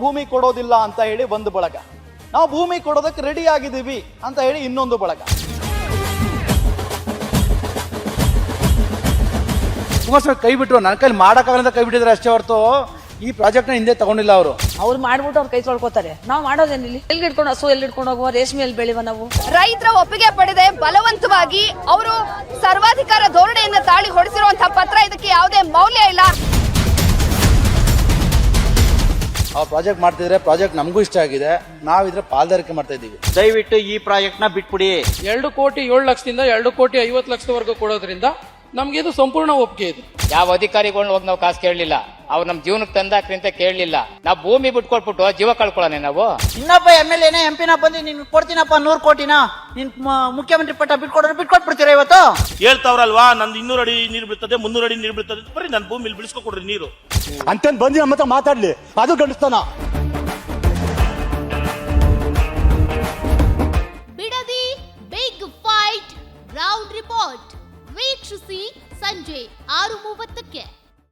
ಭೂಮಿ ಕೊಡೋದಿಲ್ಲ ಅಂತ ಹೇಳಿ ಒಂದು ಬಳಗ, ನಾವು ಭೂಮಿ ಕೊಡೋದಕ್ಕೆ ರೆಡಿ ಆಗಿದ್ದೀವಿ ಅಂತ ಹೇಳಿ ಇನ್ನೊಂದು ಬಳಗ. ಕುಮಾರಸ್ವಾಮಿ ಕೈ ಬಿಟ್ಟರು, ನನ್ನ ಕೈಲಿ ಮಾಡೋಕ್ಕಾಗಲ್ಲ ಕೈ ಬಿಟ್ಟಿದ್ರೆ ಅಷ್ಟೇ ಹೊರತು ಈ ಪ್ರಾಜೆಕ್ಟ್ನ ಹಿಂದೆ ತಗೊಂಡಿಲ್ಲ ಅವರು. ಅವ್ರು ಮಾಡ್ಬಿಟ್ಟು ಅವ್ರು ಕೈ ತೊಳ್ಕೊತಾರೆ, ನಾವು ಮಾಡೋದೇನಿಲ್ಲ. ಎಲ್ಲಿ ಇಟ್ಕೊಂಡು ಹಸು ಎಲ್ಲಿ ಇಟ್ಕೊಂಡು ಹೋಗುವ, ರೇಷ್ಮೆಯಲ್ಲಿ ಬೆಳೆಯುವ ನಾವು. ರೈತರ ಒಪ್ಪಿಗೆ ಪಡೆದೆ ಬಲವಂತವಾಗಿ ಅವರು ಸರ್ವಾಧಿಕಾರ ಧೋರಣೆಯನ್ನು ತಾಳಿ ಹೊಡೆಸಿರುವಂತಹ ಪತ್ರ, ಇದಕ್ಕೆ ಯಾವುದೇ ಮೌಲ್ಯ ಇಲ್ಲ. ಆ ಪ್ರಾಜೆಕ್ಟ್ ಮಾಡ್ತಿದ್ರೆ ಪ್ರಾಜೆಕ್ಟ್ ನಮಗೂ ಇಷ್ಟ ಆಗಿದೆ, ನಾವಿದ್ರೆ ಪಾಲ್ದಾರಿಕೆ ಮಾಡ್ತಾ ಇದ್ದೀವಿ. ದಯವಿಟ್ಟು ಈ ಪ್ರಾಜೆಕ್ಟ್ ನ ಬಿಟ್ಬಿಡಿ. 2,07,00,000ದಿಂದ 2,50,00,000ವರೆಗೂ ಕೊಡೋದ್ರಿಂದ ನಮ್ಗೆ ಇದು ಸಂಪೂರ್ಣ ಒಪ್ಪಿಗೆ ಇದೆ. ಯಾವ ಅಧಿಕಾರಿಗಳನ್ನ ಹೋಗಿ ನಾವು ಕಾಸು ಕೇಳಲಿಲ್ಲ, ಅವ್ರು ನಮ್ಮ ಜೀವನಕ್ಕೆ ತಂದಾಕ್ರಿ ಅಂತ ಕೇಳಲಿಲ್ಲ. ನಾವು ಭೂಮಿ ಬಿಟ್ಕೊಟ್ಬಿಟ್ಟು ಜೀವ ಕಳ್ಕೊಳ್ಳೋಣ ನಾವು. ಇನ್ನೊಬ್ಬ MLA MP ಬಂದು ನೀನ್ ಕೊಡ್ತೀನಪ್ಪ 100 ಕೋಟಿನ ನಿನ್ ಮುಖ್ಯಮಂತ್ರಿ ಪಟ್ಟ ಬಿಟ್ಕೊಟ್ಬಿಡ್ತೀರಾ ಇವತ್ತು? ಹೇಳ್ತಾವ್ರಲ್ವಾ, ನಂದು 200 ಅಡಿ ನೀರು ಬೀಳ್ತದೆ, 300 ಅಡಿ ನೀರು ಬೀಳ್ತದೆ, ಬರೀ ನನ್ನ ಭೂಮಿಲಿ ಬಿಡಿಸ್ಕೊಡ್ರಿ ನೀರು ಅಂತ ಬಂದು ನಮ್ಮ ಹತ್ರ ಮಾತಾಡ್ಲಿ, ಅದು ಗಂಡಸ್ತಾನ. Bidadi big fight ground report ವೀಕ್ಷಿಸಿ ಸಂಜೆ 6:30ಕ್ಕೆ.